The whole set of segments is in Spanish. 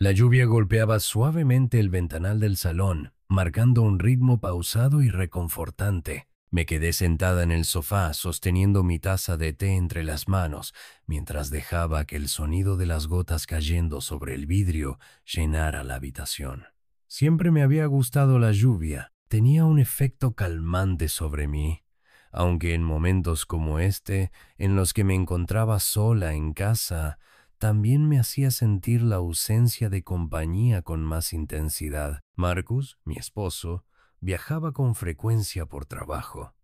La lluvia golpeaba suavemente el ventanal del salón, marcando un ritmo pausado y reconfortante. Me quedé sentada en el sofá, sosteniendo mi taza de té entre las manos, mientras dejaba que el sonido de las gotas cayendo sobre el vidrio llenara la habitación. Siempre me había gustado la lluvia, tenía un efecto calmante sobre mí, aunque en momentos como este, en los que me encontraba sola en casa, también me hacía sentir la ausencia de compañía con más intensidad. Marcus, mi esposo, viajaba con frecuencia por trabajo.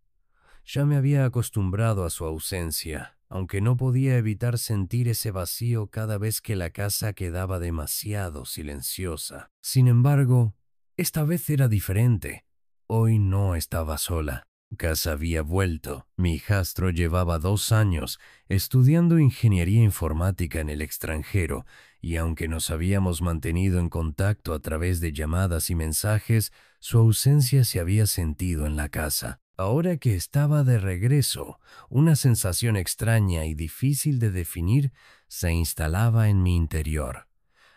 Ya me había acostumbrado a su ausencia, aunque no podía evitar sentir ese vacío cada vez que la casa quedaba demasiado silenciosa. Sin embargo, esta vez era diferente. Hoy no estaba sola. Casa había vuelto. Mi hijastro llevaba 2 años estudiando ingeniería informática en el extranjero, y aunque nos habíamos mantenido en contacto a través de llamadas y mensajes, su ausencia se había sentido en la casa. Ahora que estaba de regreso, una sensación extraña y difícil de definir se instalaba en mi interior.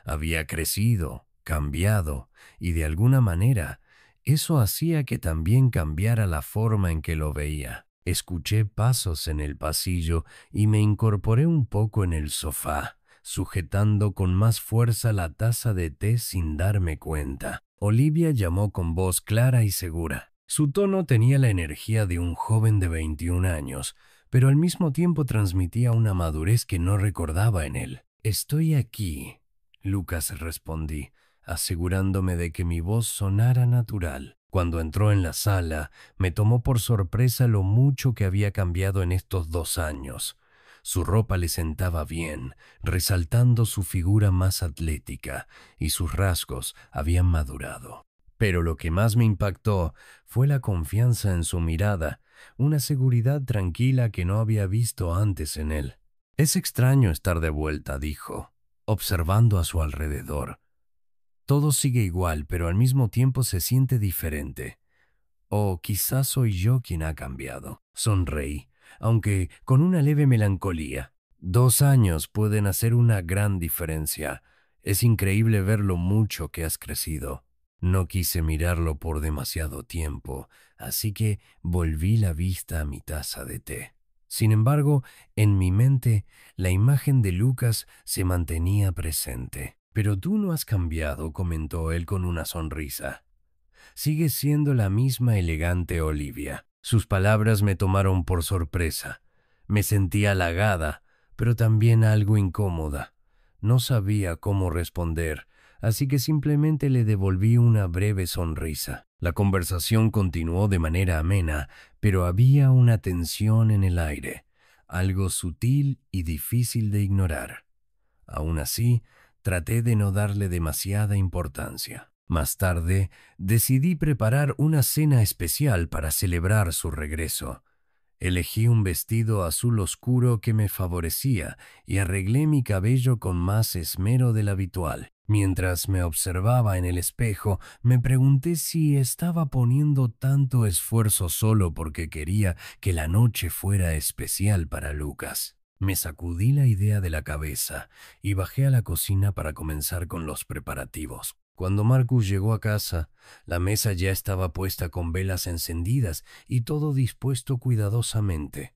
Había crecido, cambiado, y de alguna manera, eso hacía que también cambiara la forma en que lo veía. Escuché pasos en el pasillo y me incorporé un poco en el sofá, sujetando con más fuerza la taza de té sin darme cuenta. Olivia llamó con voz clara y segura. Su tono tenía la energía de un joven de 21 años, pero al mismo tiempo transmitía una madurez que no recordaba en él. «Estoy aquí», Lucas, respondí, asegurándome de que mi voz sonara natural. Cuando entró en la sala, me tomó por sorpresa lo mucho que había cambiado en estos 2 años. Su ropa le sentaba bien, resaltando su figura más atlética, y sus rasgos habían madurado. Pero lo que más me impactó fue la confianza en su mirada, una seguridad tranquila que no había visto antes en él. «Es extraño estar de vuelta», dijo, observando a su alrededor. «Todo sigue igual, pero al mismo tiempo se siente diferente. O quizás soy yo quien ha cambiado». Sonreí, aunque con una leve melancolía. 2 años pueden hacer una gran diferencia. Es increíble ver lo mucho que has crecido. No quise mirarlo por demasiado tiempo, así que volví la vista a mi taza de té. Sin embargo, en mi mente, la imagen de Lucas se mantenía presente. «Pero tú no has cambiado», comentó él con una sonrisa. «Sigues siendo la misma elegante Olivia». Sus palabras me tomaron por sorpresa. Me sentí halagada, pero también algo incómoda. No sabía cómo responder, así que simplemente le devolví una breve sonrisa. La conversación continuó de manera amena, pero había una tensión en el aire, algo sutil y difícil de ignorar. Aún así, traté de no darle demasiada importancia. Más tarde, decidí preparar una cena especial para celebrar su regreso. Elegí un vestido azul oscuro que me favorecía y arreglé mi cabello con más esmero del habitual. Mientras me observaba en el espejo, me pregunté si estaba poniendo tanto esfuerzo solo porque quería que la noche fuera especial para Lucas. Me sacudí la idea de la cabeza y bajé a la cocina para comenzar con los preparativos. Cuando Marcus llegó a casa, la mesa ya estaba puesta con velas encendidas y todo dispuesto cuidadosamente.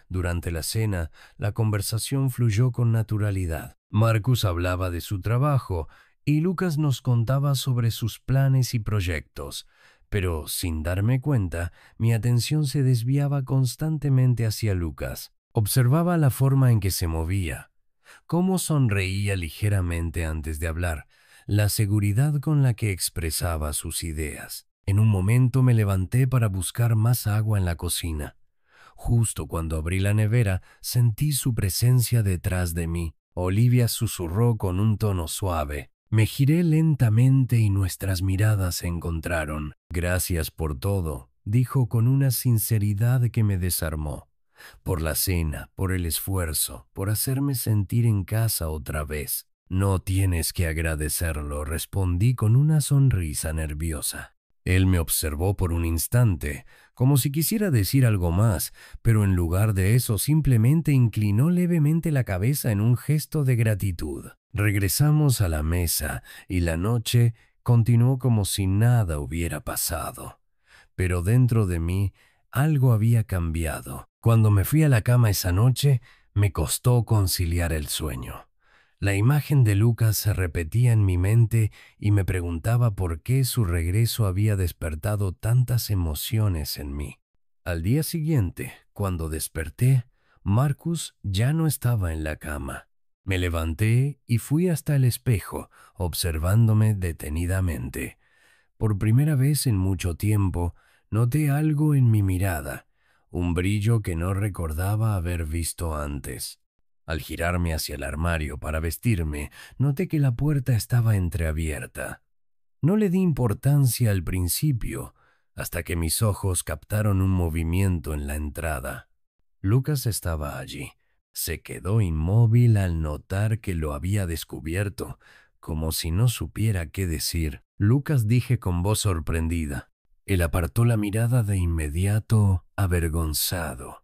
Durante la cena, la conversación fluyó con naturalidad. Marcus hablaba de su trabajo y Lucas nos contaba sobre sus planes y proyectos, pero sin darme cuenta, mi atención se desviaba constantemente hacia Lucas. Observaba la forma en que se movía, cómo sonreía ligeramente antes de hablar, la seguridad con la que expresaba sus ideas. En un momento me levanté para buscar más agua en la cocina. Justo cuando abrí la nevera, sentí su presencia detrás de mí. Olivia susurró con un tono suave. Me giré lentamente y nuestras miradas se encontraron. «Gracias por todo», dijo con una sinceridad que me desarmó. «Por la cena, por el esfuerzo, por hacerme sentir en casa otra vez». «No tienes que agradecerlo», respondí con una sonrisa nerviosa. Él me observó por un instante, como si quisiera decir algo más, pero en lugar de eso simplemente inclinó levemente la cabeza en un gesto de gratitud. Regresamos a la mesa y la noche continuó como si nada hubiera pasado. Pero dentro de mí algo había cambiado. Cuando me fui a la cama esa noche, me costó conciliar el sueño. La imagen de Lucas se repetía en mi mente y me preguntaba por qué su regreso había despertado tantas emociones en mí. Al día siguiente, cuando desperté, Marcus ya no estaba en la cama. Me levanté y fui hasta el espejo, observándome detenidamente. Por primera vez en mucho tiempo, noté algo en mi mirada, un brillo que no recordaba haber visto antes. Al girarme hacia el armario para vestirme, noté que la puerta estaba entreabierta. No le di importancia al principio, hasta que mis ojos captaron un movimiento en la entrada. Lucas estaba allí. Se quedó inmóvil al notar que lo había descubierto, como si no supiera qué decir. Lucas, dije con voz sorprendida. Él apartó la mirada de inmediato, avergonzado.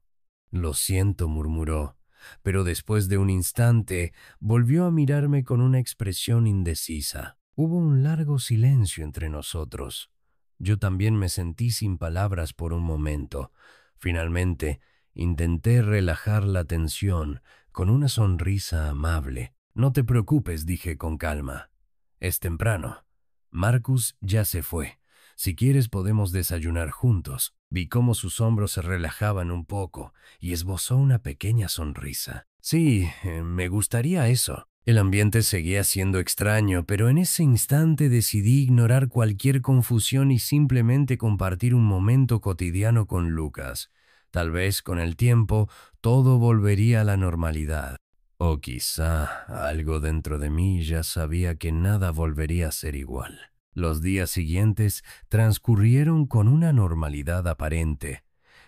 Lo siento, murmuró, pero después de un instante volvió a mirarme con una expresión indecisa. Hubo un largo silencio entre nosotros. Yo también me sentí sin palabras por un momento. Finalmente, intenté relajar la tensión con una sonrisa amable. No te preocupes, dije con calma. Es temprano. Marcus ya se fue. Si quieres podemos desayunar juntos. Vi cómo sus hombros se relajaban un poco y esbozó una pequeña sonrisa. Sí, me gustaría eso. El ambiente seguía siendo extraño, pero en ese instante decidí ignorar cualquier confusión y simplemente compartir un momento cotidiano con Lucas. Tal vez con el tiempo todo volvería a la normalidad. O quizá algo dentro de mí ya sabía que nada volvería a ser igual. Los días siguientes transcurrieron con una normalidad aparente.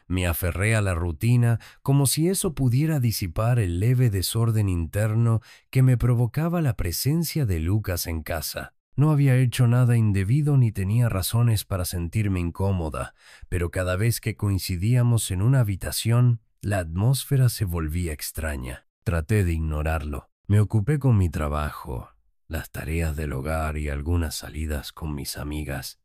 Me aferré a la rutina como si eso pudiera disipar el leve desorden interno que me provocaba la presencia de Lucas en casa. No había hecho nada indebido ni tenía razones para sentirme incómoda, pero cada vez que coincidíamos en una habitación, la atmósfera se volvía extraña. Traté de ignorarlo. Me ocupé con mi trabajo, las tareas del hogar y algunas salidas con mis amigas.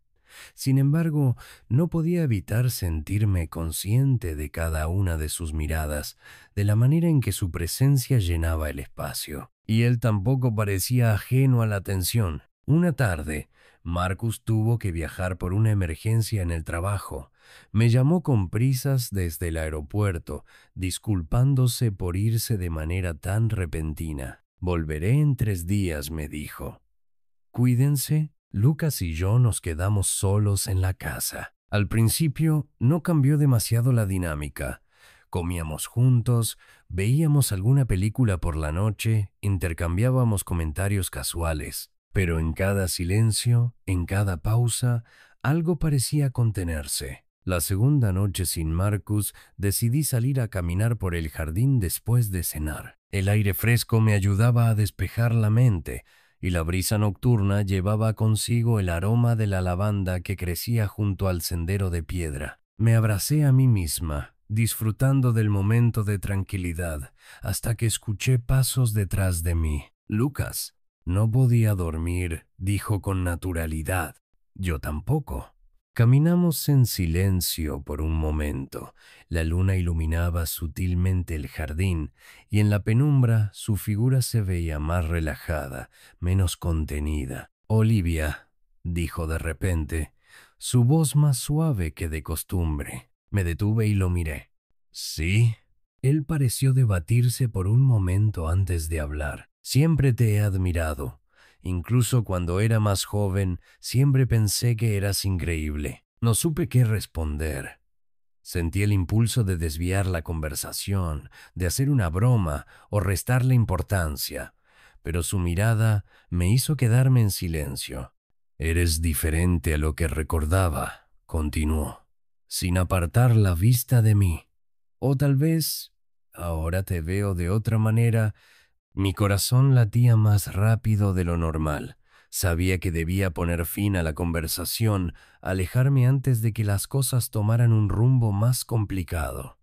Sin embargo, no podía evitar sentirme consciente de cada una de sus miradas, de la manera en que su presencia llenaba el espacio. Y él tampoco parecía ajeno a la atención. Una tarde, Marcus tuvo que viajar por una emergencia en el trabajo. Me llamó con prisas desde el aeropuerto, disculpándose por irse de manera tan repentina. Volveré en 3 días, me dijo. Cuídense. Lucas y yo nos quedamos solos en la casa. Al principio no cambió demasiado la dinámica. Comíamos juntos, veíamos alguna película por la noche, intercambiábamos comentarios casuales. Pero en cada silencio, en cada pausa, algo parecía contenerse. La segunda noche sin Marcus, decidí salir a caminar por el jardín después de cenar. El aire fresco me ayudaba a despejar la mente, y la brisa nocturna llevaba consigo el aroma de la lavanda que crecía junto al sendero de piedra. Me abracé a mí misma, disfrutando del momento de tranquilidad, hasta que escuché pasos detrás de mí. Lucas. No podía dormir, dijo con naturalidad. Yo tampoco. Caminamos en silencio por un momento. La luna iluminaba sutilmente el jardín y en la penumbra su figura se veía más relajada, menos contenida. Olivia, dijo de repente, su voz más suave que de costumbre. Me detuve y lo miré. ¿Sí? Él pareció debatirse por un momento antes de hablar. Siempre te he admirado. Incluso cuando era más joven, siempre pensé que eras increíble. No supe qué responder. Sentí el impulso de desviar la conversación, de hacer una broma o restarle importancia, pero su mirada me hizo quedarme en silencio. Eres diferente a lo que recordaba, continuó, sin apartar la vista de mí. O tal vez ahora te veo de otra manera. Mi corazón latía más rápido de lo normal. Sabía que debía poner fin a la conversación, alejarme antes de que las cosas tomaran un rumbo más complicado.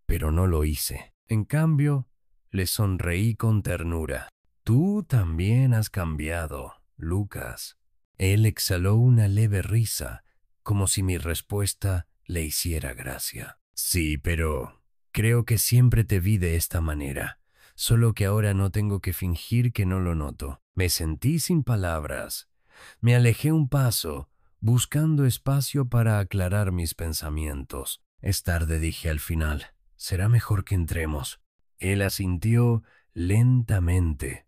Pero no lo hice. En cambio, le sonreí con ternura. Tú también has cambiado, Lucas. Él exhaló una leve risa, como si mi respuesta le hiciera gracia. Sí, pero creo que siempre te vi de esta manera, solo que ahora no tengo que fingir que no lo noto. Me sentí sin palabras. Me alejé un paso, buscando espacio para aclarar mis pensamientos. Es tarde, dije al final. Será mejor que entremos. Él asintió lentamente.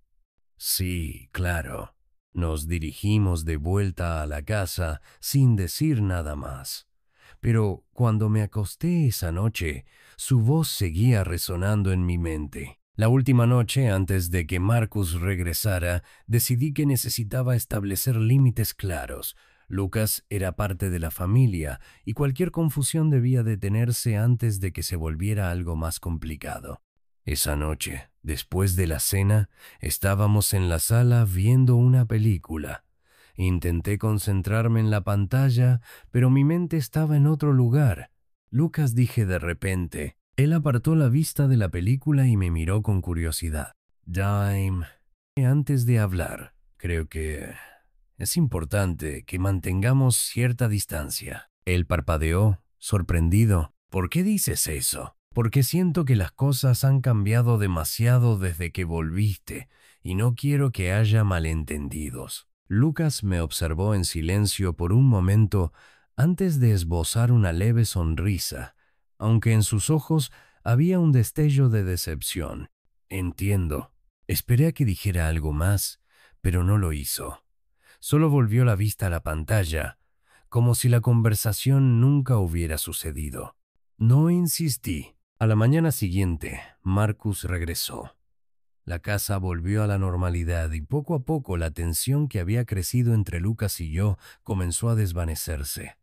Sí, claro. Nos dirigimos de vuelta a la casa sin decir nada más. Pero cuando me acosté esa noche, su voz seguía resonando en mi mente. La última noche, antes de que Marcus regresara, decidí que necesitaba establecer límites claros. Lucas era parte de la familia y cualquier confusión debía detenerse antes de que se volviera algo más complicado. Esa noche, después de la cena, estábamos en la sala viendo una película. Intenté concentrarme en la pantalla, pero mi mente estaba en otro lugar. Lucas, dije de repente. Él apartó la vista de la película y me miró con curiosidad. Dime, antes de hablar, creo que es importante que mantengamos cierta distancia. Él parpadeó, sorprendido. ¿Por qué dices eso? Porque siento que las cosas han cambiado demasiado desde que volviste y no quiero que haya malentendidos. Lucas me observó en silencio por un momento antes de esbozar una leve sonrisa, aunque en sus ojos había un destello de decepción. Entiendo. Esperé a que dijera algo más, pero no lo hizo. Solo volvió la vista a la pantalla, como si la conversación nunca hubiera sucedido. No insistí. A la mañana siguiente, Marcus regresó. La casa volvió a la normalidad y poco a poco la tensión que había crecido entre Lucas y yo comenzó a desvanecerse.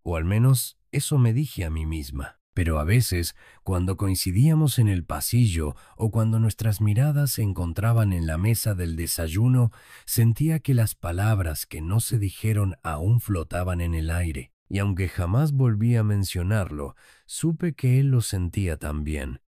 O al menos eso me dije a mí misma. Pero a veces, cuando coincidíamos en el pasillo o cuando nuestras miradas se encontraban en la mesa del desayuno, sentía que las palabras que no se dijeron aún flotaban en el aire. Y aunque jamás volví a mencionarlo, supe que él lo sentía también.